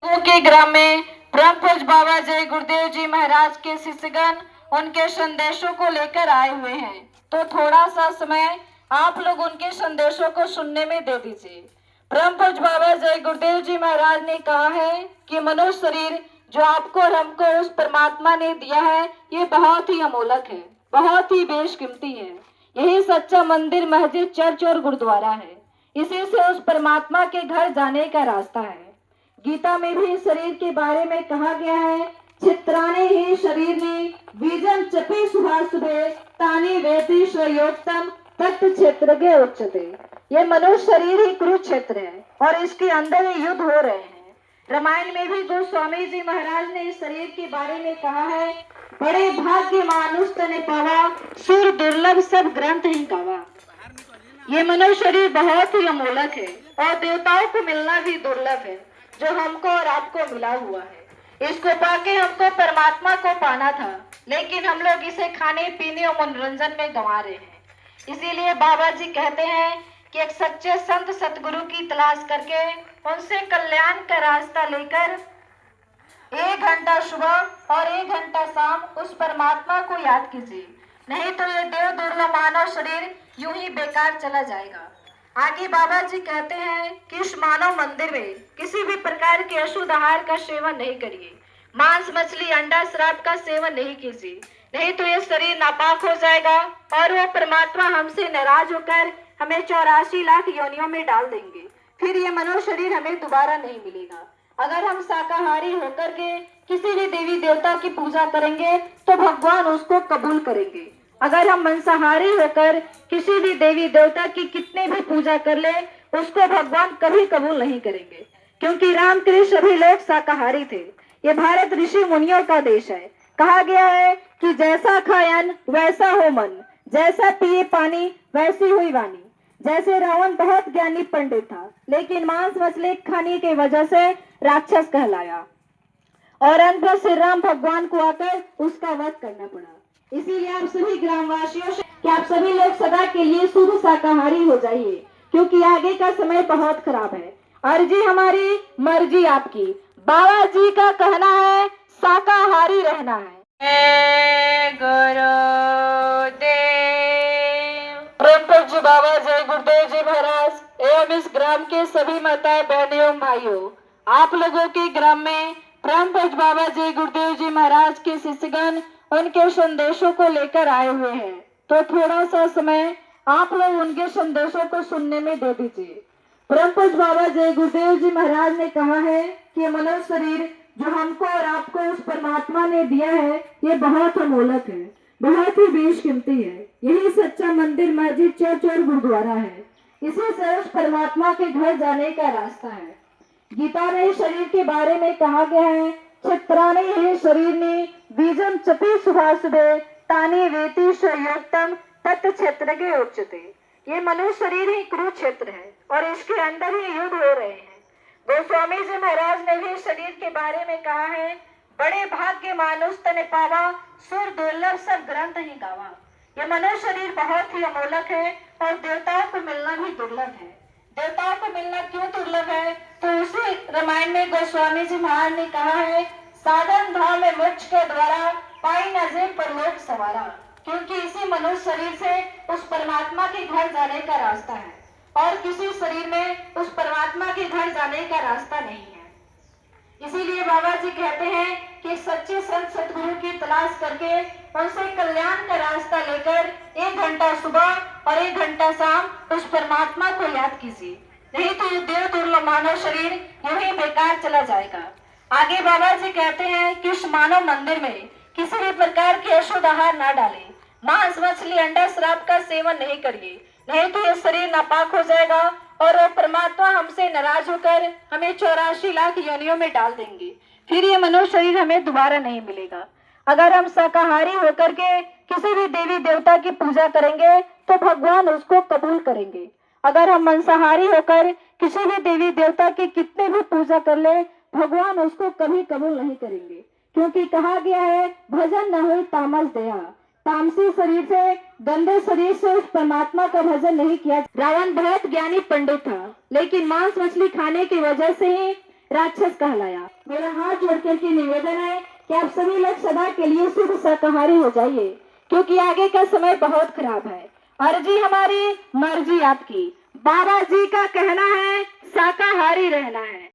के ग्राम में परम पूज्य बाबा जय गुरुदेव जी महाराज के शिष्यगण उनके संदेशों को लेकर आए हुए हैं, तो थोड़ा सा समय आप लोग उनके संदेशों को सुनने में दे दीजिए। परम पूज्य बाबा जय गुरुदेव जी महाराज ने कहा है कि मनुष्य शरीर जो आपको और हमको उस परमात्मा ने दिया है, ये बहुत ही अमोलक है, बहुत ही बेशकीमती है। यही सच्चा मंदिर, मस्जिद, चर्च और गुरुद्वारा है। इसी से उस परमात्मा के घर जाने का रास्ता है। गीता में भी शरीर के बारे में कहा गया है, चित्राने ही शरीर ने बीजम चपे सुभाषुभे तानी वेति स्वयोक्तम तत् क्षेत्र के उच्चते। ये मनुष्य शरीर ही कुरुक्षेत्र है और इसके अंदर ही युद्ध हो रहे हैं। रामायण में भी गोस्वामी जी महाराज ने इस शरीर के बारे में कहा है, बड़े भाग्य मानुष तने पावा सुर दुर्लभ सब ग्रंथ ही गावा। ये मनुष्य शरीर बहुत ही अमोलक है और देवताओं को मिलना भी दुर्लभ है, जो हमको और आपको मिला हुआ है। इसको पाके हमको परमात्मा को पाना था, लेकिन हम लोग इसे खाने पीने और मनोरंजन में गंवा रहे हैं। इसीलिए बाबा जी कहते हैं कि एक सच्चे संत सतगुरु की तलाश करके उनसे कल्याण का रास्ता लेकर 1 घंटा सुबह और 1 घंटा शाम उस परमात्मा को याद कीजिए, नहीं तो ये देव दुर्लभ मानव शरीर यूं ही बेकार चला जाएगा। आगे बाबा जी कहते हैं कि इस मानव मंदिर में किसी भी प्रकार के अशुद्ध आहार का सेवन नहीं करिए, मांस, मछली, अंडा, शराब का सेवन नहीं कीजिए, नहीं तो ये शरीर नापाक हो जाएगा और वो परमात्मा हमसे नाराज होकर हमें 84 लाख योनियों में डाल देंगे। फिर ये मनुष्य शरीर हमें दोबारा नहीं मिलेगा। अगर हम शाकाहारी होकर के किसी भी देवी देवता की पूजा करेंगे तो भगवान उसको कबूल करेंगे। अगर हम मांसाहारी होकर किसी भी देवी देवता की कितने भी पूजा कर ले, उसको भगवान कभी कबूल नहीं करेंगे, क्योंकि रामकृष्ण सभी लोग शाकाहारी थे। ये भारत ऋषि मुनियों का देश है। कहा गया है कि जैसा खायन वैसा हो मन, जैसा पिए पानी वैसी हुई वाणी। जैसे रावण बहुत ज्ञानी पंडित था, लेकिन मांस मछली खाने की वजह से राक्षस कहलाया और अंत में श्री राम भगवान को आकर उसका वध करना पड़ा। इसीलिए आप सभी ग्रामवासियों से कि आप सभी लोग सदा के लिए शुद्ध शाकाहारी हो जाइए, क्योंकि आगे का समय बहुत खराब है। अर्जी हमारी, मर्जी आपकी। बाबा जी का कहना है शाकाहारी रहना है। गुरुदेव परम पूज्य बाबा जय गुरुदेव जी महाराज एवं इस ग्राम के सभी माताएं, बहनें एवं भाइयों, आप लोगों के ग्राम में परम पूज्य बाबा जय गुरुदेव जी महाराज के शिष्यगण उनके संदेशों को लेकर आए हुए हैं, तो थोड़ा सा समय आप लोग उनके संदेशों को सुनने में दे दीजिए। परम पूज्य बाबा जय गुरुदेव जी महाराज ने कहा है कि मनुष्य शरीर जो हमको और आपको उस परमात्मा ने दिया है, ये बहुत अमोलक है, बहुत ही बेशकीमती है। यही सच्चा मंदिर, मस्जिद, चर्च और गुरुद्वारा है। इसी से उस परमात्मा के घर जाने का रास्ता है। गीता में शरीर के बारे में कहा गया है, चित्राने ही शरीर ने बीजम चपे सुभाषुभे तानी वेति स्वयोक्तम तत् क्षेत्र के उच्चते। ये मनुष्य शरीर ही कुरुक्षेत्र है और इसके अंदर ही युद्ध हो रहे हैं। गोस्वामी जी महाराज ने भी शरीर के बारे में कहा है, बड़े भाग्य मानुष तने पावा सुर दुर्लभ सब ग्रंथ ही गावा। ये मनुष्य शरीर बहुत ही अमोलक है और देवताओं को मिलना भी दुर्लभ है। देवताओं को मिलना क्यों दुर्लभ है, तो उसी रामायण में गोस्वामी जी महाराज ने कहा है, साधन भाव में मोक्ष के द्वारा पाई न जे परलोक सवारा। क्योंकि इसी मनुष्य शरीर से उस परमात्मा के घर जाने का रास्ता है और किसी शरीर में उस परमात्मा के घर जाने का रास्ता नहीं है। इसीलिए बाबा जी कहते हैं कि सच्चे संत सतगुरु की तलाश करके उनसे कल्याण का रास्ता लेकर 1 घंटा सुबह और 1 घंटा शाम उस परमात्मा को याद कीजिए, नहीं तो ये देव दुर्लभ मानव शरीर यूं ही बेकार चला जाएगा। आगे बाबा जी कहते हैं कि उस मानव मंदिर में किसी भी प्रकार के अशुद्ध आहार ना डालें, मांस, मछली, अंडा, शराब का सेवन नहीं करिए, नहीं तो ये शरीर नापाक हो जाएगा और वो परमात्मा हमसे नाराज होकर हमें 84 लाख योनियों में डाल देंगे। फिर ये मनुष्य शरीर हमें दोबारा नहीं मिलेगा। अगर हम शाकाहारी होकर के किसी भी देवी देवता की पूजा करेंगे तो भगवान उसको कबूल करेंगे। अगर हम मांसाहारी होकर किसी भी देवी देवता की कितने भी पूजा कर ले, भगवान उसको कभी कबूल नहीं करेंगे, क्योंकि कहा गया है, भजन न हो तामस दया। तामसी शरीर से, गंदे शरीर से उस परमात्मा का भजन नहीं किया। रावण बहुत ज्ञानी पंडित था, लेकिन मांस मछली खाने की वजह से ही राक्षस कहलाया। मेरा हाथ जोड़ करके निवेदन है कि आप सभी लोग सदा के लिए शुद्ध शाकाहारी हो जाइए, क्योंकि आगे का समय बहुत खराब है। अर्जी हमारी, मर्जी आपकी। बाबा जी का कहना है शाकाहारी रहना है।